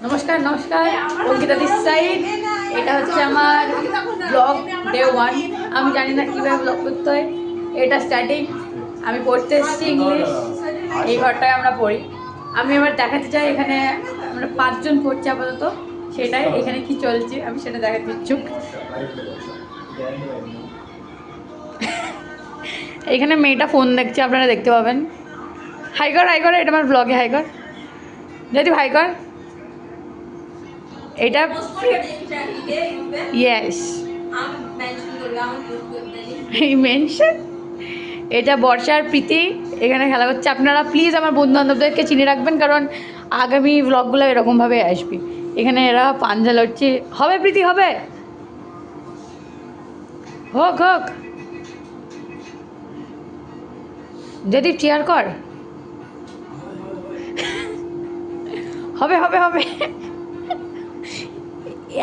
নমস্কার নমস্কার, Ankita this side. এটা হচ্ছে আমার ব্লগ ডে 1। আমি জানি না কীভাবে ব্লগ করতে হয়। এটা স্টার্টিং। আমি পড়তে এসেছি ইংলিশ, এই ঘরটায় আমরা পড়ি। আমি এবার দেখাতে চাই এখানে আমরা 5 জন পড়ছি আপাতত, সেটাই এখানে কি চলছে আমি সেটা দেখাতে ইচ্ছুক। এখানে মেয়েটা ফোন দেখছে, আপনারা দেখতে পাবেন। হাই কর এটা আমার ব্লগে হাই কর, যদি হাই কর। এটা ইয়েস মেনশন। এটা বর্ষার প্রীতি এখানে খেলা করছে। আপনারা প্লিজ আমার বন্ধু বান্ধবদেরকে চিনে রাখবেন, কারণ আগামী ব্লগগুলো এরকমভাবে আসবে। এখানে এরা পাঞ্জা লড়ছে। হবে প্রীতি, হবে, হোক হোক, যদি চেয়ার কর, হবে হবে হবে।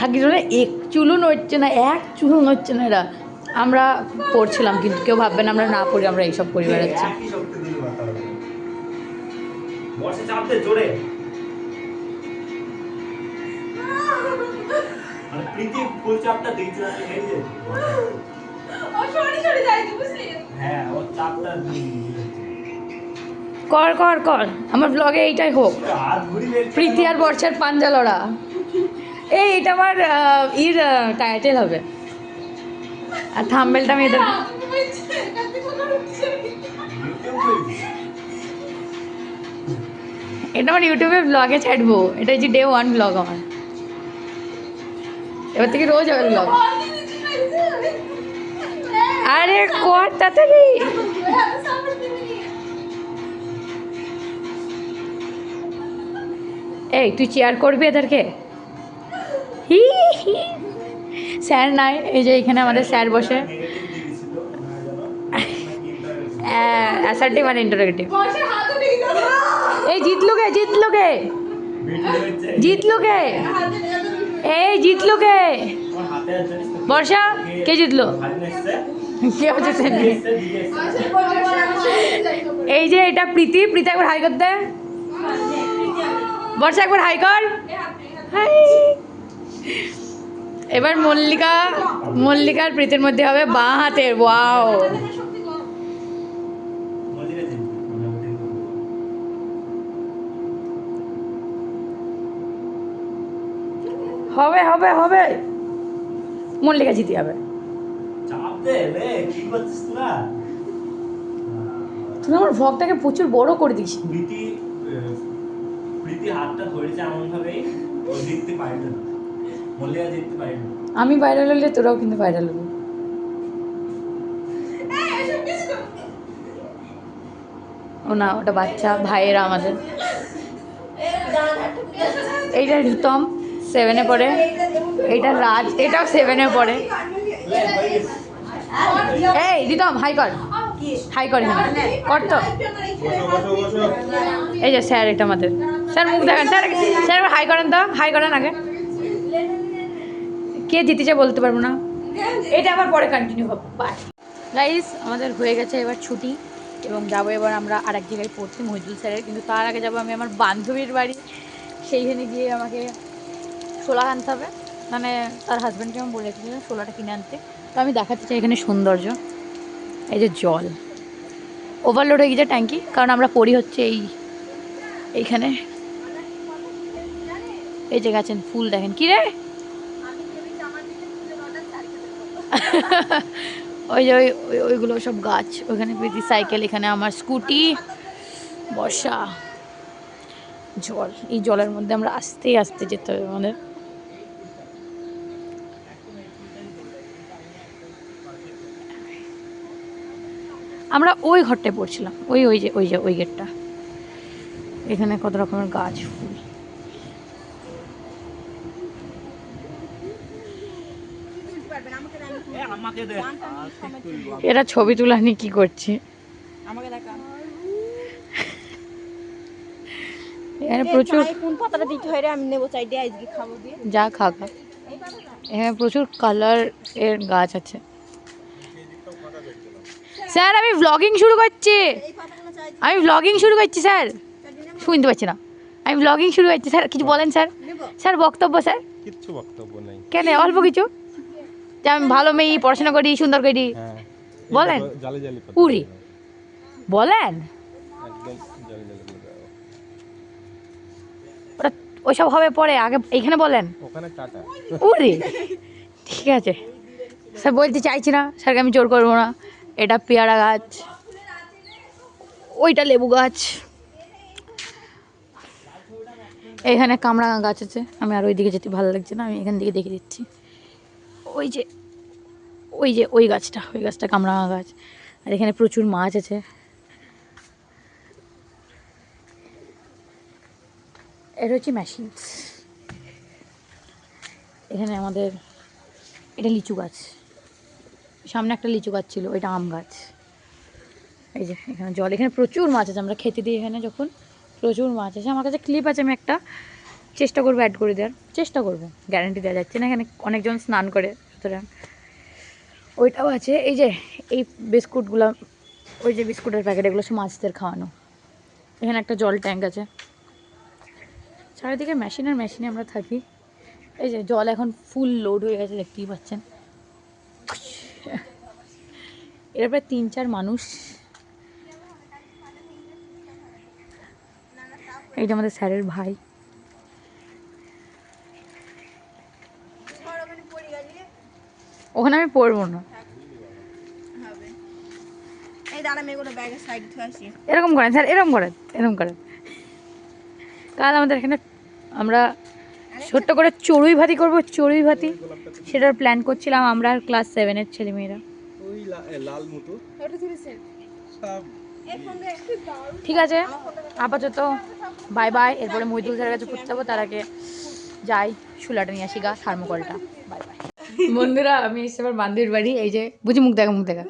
একজনে এক চুলও নড়ছে না, এক চুলও নড়ছে না। এরা আমরা পড়ছিলাম, কিন্তু কেউ ভাববেন আমরা না পড়ি, আমরা এইসব পড়ি বেড়াচ্ছি। কর কর কর, আমার ব্লগে এইটাই হোক, প্রীতি আর বর্ষার পাঞ্জা লড়া। এটা আমার টাইটেল হবে, আর থাম্বনেলটা আমি এদের এটা আমার ইউটিউবে ব্লগে ছাড়বো। এটা হচ্ছে ডে 1 ব্লগ আমার। এবার থেকে রোজ হবে ব্লগ। আরে কর তাড়াতাড়ি। এই তুই চেয়ার করবি এদেরকে? হি স্যার নাই, এই যে এখানে আমাদের স্যার বসে। অ্যাসার্টিভ আর ইন্টারোগেটিভ। এই জিতলো কে, জিতলো কে, জিতলো কে, এই জিতলো কে? বর্ষা, কে জিতলো? কেউ জিতেনি। এই যে এটা প্রীতি। প্রীতি একবার হাই করতে। বর্ষা একবার হাই কর। হাই। এবার মল্লিকার প্রীতির মধ্যে হবে বাঁ হাতের। ওয়াও, হবে হবে হবে, মল্লিকা জিতে যাবে। তুমি আমার ভ্লগটাকে প্রচুর বড় করে দিস। আমি ভাইরাল হলে তোরাও কিন্তু ভাইরাল হবি। ও না, ওটা বাচ্চা ভাইয়েরা আমাদের। এইটা রিতম 7-এ পড়ে, এইটা রাজ, এটাও 7-এ পড়ে। এই রিতম হাই কর, হাই কর, কর তো। এই যে স্যার, এটা আমাদের স্যার, মুখ দেখেন স্যার। স্যার হাই করেন তো, হাই করেন আগে। কে জিতেছে বলতে পারবো না, এটা আবার পরে কন্টিনিউ হবে। বাই গাইস, আমাদের হয়ে গেছে এবার ছুটি, এবং যাবো এবার আমরা আর এক জায়গায় পড়ছি, মহিদুল স্যারের। কিন্তু তার আগে যাবো আমি আমার বান্ধবীর বাড়ি। সেইখানে গিয়ে আমাকে শোলা আনতে হবে, মানে তার হাজব্যান্ডকে আমি বলে রেখেছিলাম শোলাটা কিনে আনতে। তো আমি দেখাতে চাই এখানে সৌন্দর্য। এই যে জল ওভারলোড হয়ে গেছে ট্যাঙ্কি, কারণ আমরা পড়ি হচ্ছে এইখানে। এই যে গাছেন ফুল দেখেন, কি রে? ওই যে ওইগুলো সব গাছ। ওইখানে প্রীতি সাইকেল, এখানে আমার স্কুটি। বর্ষা, জল, এই জলের মধ্যে আমরা আস্তে আস্তে যেতে হবে আমাদের। আমরা ওই ঘরটায় পড়ছিলাম, ওই গেটটা। এখানে কত রকমের গাছ ফুল। এরা ছবি তোলা নিয়ে কি করছে? এখানে প্রচুর, যা খা খা। এখানে প্রচুর কালার এর গাছ আছে। স্যার আমি ব্লগিং শুরু করছি, স্যার শুনতে পাচ্ছি না। আমি ব্লগিং শুরু হচ্ছে স্যার, কিছু বলেন স্যার। স্যার বক্তব্য স্যার। কিচ্ছু বক্তব্য নেই। কেন, অল্প কিছু, যে আমি ভালো মেয়ে, পড়াশোনা করি, সুন্দর করি, বলেন। জালি জালি উরি বলেন, একদম জালি জালি করে দাও। ওটা ওইসব হবে পরে, আগে এইখানে বলেন। ওখানে কাটা। উরি ঠিক আছে স্যার, বলতে চাইছি না স্যারকে, আমি জোর করবো না। এটা পেয়ারা গাছ, ওইটা লেবু গাছ, এখানে কামরাঙা গাছ আছে। আমি আর ওইদিকে যেতে ভালো লাগছে না, আমি এখান থেকে দেখে দিচ্ছি। ওই যে ওই গাছটা কামরাঙা গাছ। আর এখানে প্রচুর মাছ আছে। এটা হচ্ছে মেশিনস। এখানে আমাদের এটা লিচু গাছ, সামনে একটা লিচু গাছ ছিল, ওইটা আম গাছ। এই যে এখানে জল, এখানে প্রচুর মাছ আছে, আমরা খেতে দিই এখানে যখন, প্রচুর মাছ আছে। আমার কাছে ক্লিপ আছে, আমি একটা চেষ্টা করবো অ্যাড করে দেওয়ার, চেষ্টা করবো, গ্যারান্টি দেওয়া যাচ্ছে না। এখানে অনেকজন স্নান করে, সুতরাং ওইটাও আছে। এই যে এই বিস্কুটগুলো, ওই যে বিস্কুটের প্যাকেট, এগুলো সব মাছদের খাওয়ানো। এখানে একটা জল ট্যাঙ্ক আছে। চারিদিকে মেশিন আর মেশিনে আমরা থাকি। এই যে জল এখন ফুল লোড হয়ে গেছে, দেখতেই পাচ্ছেন। এর প্রায় 3-4 মানুষ। এইটা আমাদের স্যারের ভাই। ওখানে আমি পড়বো না, এরকম করেন স্যার, এরকম করেন। কাল আমাদের এখানে আমরা ছোট্ট করে চড়ুই ভাতি করবো, চড়ুই ভাতি, সেটার প্ল্যান করছিলাম আমরা আর ক্লাস 7-এর ছেলেমেয়েরা। ঠিক আছে, আপাতত বাই বাই। এরপরে মহিদুল স্যারের কাছে ঘুরতে যাবো, তার আগে যাই শুলাটা নিয়ে আসি, গা থার্মোকলটা। বাই বাই বন্ধুরা, আমি এসেছি আমার বান্ধবীর বাড়ি। এই যে বুঝি, মুখ দেখা।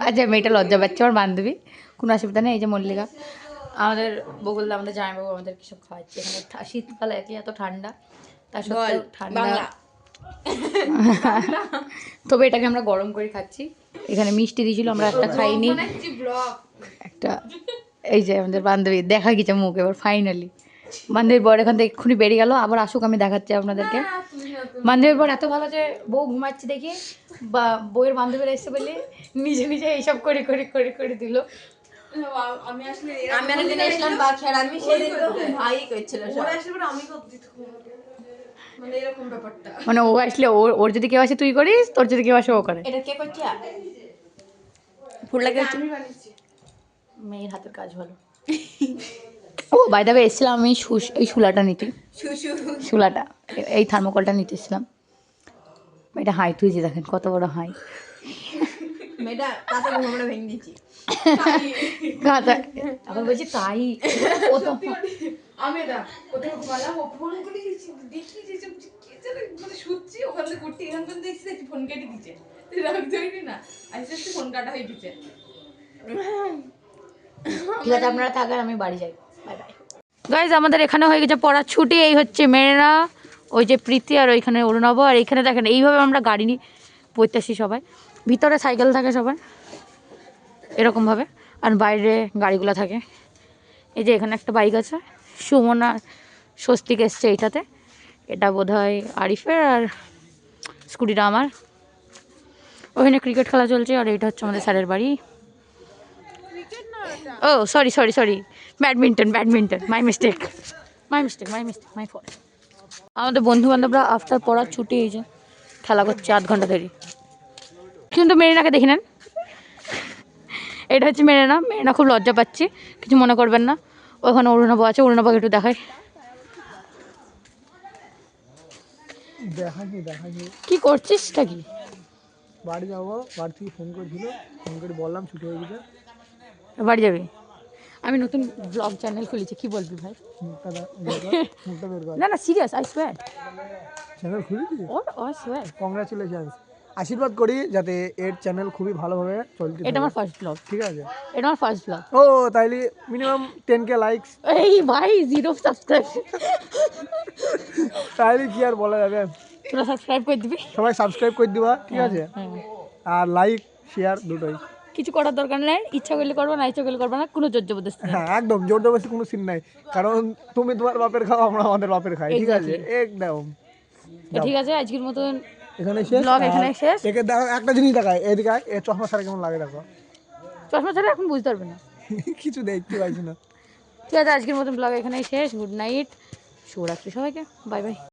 আচ্ছা, মেয়েটা লজ্জা পাচ্ছে, আমার বান্ধবী, কোনো অসুবিধা নেই। এই যে মল্লিকা, আমাদের বকুলদা, আমাদের জামাইবাবু আমাদের কিসব খাওয়াচ্ছে। এখানে শীতকালে এত ঠান্ডা, তার সত্ত্বেও ঠান্ডা, তবে এটাকে আমরা গরম করে খাচ্ছি। এখানে মিষ্টি দিয়েছিল, আমরা একটা খাইনি, একটা। এই যে আমাদের বান্ধবী, দেখা গেছে মুখ এবার ফাইনালি। বান্ধবীর বর এখান থেকে এক্ষুনি বেরিয়ে গেল, আবার আসুক, আমি দেখাচ্ছি আপনাদেরকে। বান্ধবীর বর এত ভালো যে বউ ঘুমাচ্ছে দেখি, বা বউয়ের বান্ধবীরা এসে বলে নিজে নিজে এইসব করে করে করে করে দিল। মানে ও আসলে ওর যদি কেউ আসে তুই করিস, তোর যদি কেউ আসে ও করে। এটা কে করছে? ফুল লাগে মেয়ের হাতের কাজ ভালো। ও বাই দ্য ওয়ে, এসেছিলাম আমি এই শুলাটা নিতে, শুলাটা, এই থার্মোকলটা নিতে এসেছিলাম। এটা হাই তুইছি, দেখেন কত বড় হাই। এখন বলছি তাই, ও তো আমি ফোন কেটে দিচ্ছে না, ফোন কাটা হয়ে দিচ্ছে। ঠিক আছে, আপনারা থাকেন, আমি বাড়ি যাই। Bye bye guys. আমাদের এখানে হয়ে গেছে পড়ার ছুটি। এই হচ্ছে মেয়েরা, ওই যে প্রীতি, আর ওইখানে অরুণাভ। আর এইখানে দেখেন এইভাবে আমরা গাড়ি নিয়ে পড়তে আসি সবাই। ভিতরে সাইকেল থাকে সবাই এরকমভাবে, আর বাইরে গাড়িগুলো থাকে। এই যে এখানে একটা বাইক আছে, সুমন আর স্বস্তিক এসছে এইটাতে। এটা বোধহয় আরিফের, আর স্কুটিটা আমার। ওখানে ক্রিকেট খেলা চলছে। আর এইটা হচ্ছে আমাদের স্যারের বাড়ি। Oh sorry sorry sorry, badminton, my mistake, my fault. আমাদের বন্ধু বান্ধবরা আফটার পড়ার ছুটি এই যে খেলা করছে 8 ঘন্টা ধরে। কিন্তু মেরিনাকে দেখি নেন, এটা হচ্ছে মেরিনা খুব লজ্জা পাচ্ছি, কিছু মনে করবেন না। ওখানে অরুণাভ আছে, অরুণাভকে একটু দেখাই। কি করছিসটা কি? বাড়ি যাবো, বাড়ি থেকে ফোন করেছিল, ফোন করে বললাম ছুটি হয়ে গেছে। বাড়ি যাবি? আমি নতুন ব্লগ চ্যানেল খুলেছি, কি বলবি ভাই? না না সিরিয়াস, আই সোয়্যার চ্যানেল খুলেছি। ও সোয়্যার, কংগ্রাচুলেশনস। আশীর্বাদ করি যাতে এর চ্যানেল খুবই ভালোভাবে চলতে। এটা আমার ফার্স্ট ব্লগ, ঠিক আছে? এটা আমার ফার্স্ট ব্লগ। ও তাইলে মিনিমাম 10K লাইকস। এই ভাই 0 সাবস্ক্রাইব, তাইলে কি আর বলা যাবে। তোরা সাবস্ক্রাইব করে দিবি, সবাই সাবস্ক্রাইব করে দিবা, ঠিক আছে? আর লাইক শেয়ার দুটোই। কিছু করার দরকার নেই, ইচ্ছা করলে করবো না ইচ্ছা করলে করবো না, কোনো জোর জবরদস্তি নেই। হ্যাঁ একদম জোর জবরদস্তি কোনো সিন নাই, কারণ তুমি তোমার বাপের খাও, আমরা আমাদের বাপের খাই, ঠিক আছে একদম। তো ঠিক আছে, আজকের মতন এখানে শেষ, ব্লগ এখানে শেষ। একে দেখো একটা জিনিস দেখায়, এদিকে আয়, এ চশমা ছাড়া কেমন লাগে দেখো। চশমা ছাড়া এখন বুঝতে পারবে না। কিছু দেখতে পাইছি না। ঠিক আছে, আজকের মতন ব্লগ এখানেই শেষ। গুড নাইট, শুভরাত্রি সবাইকে, বাই বাই।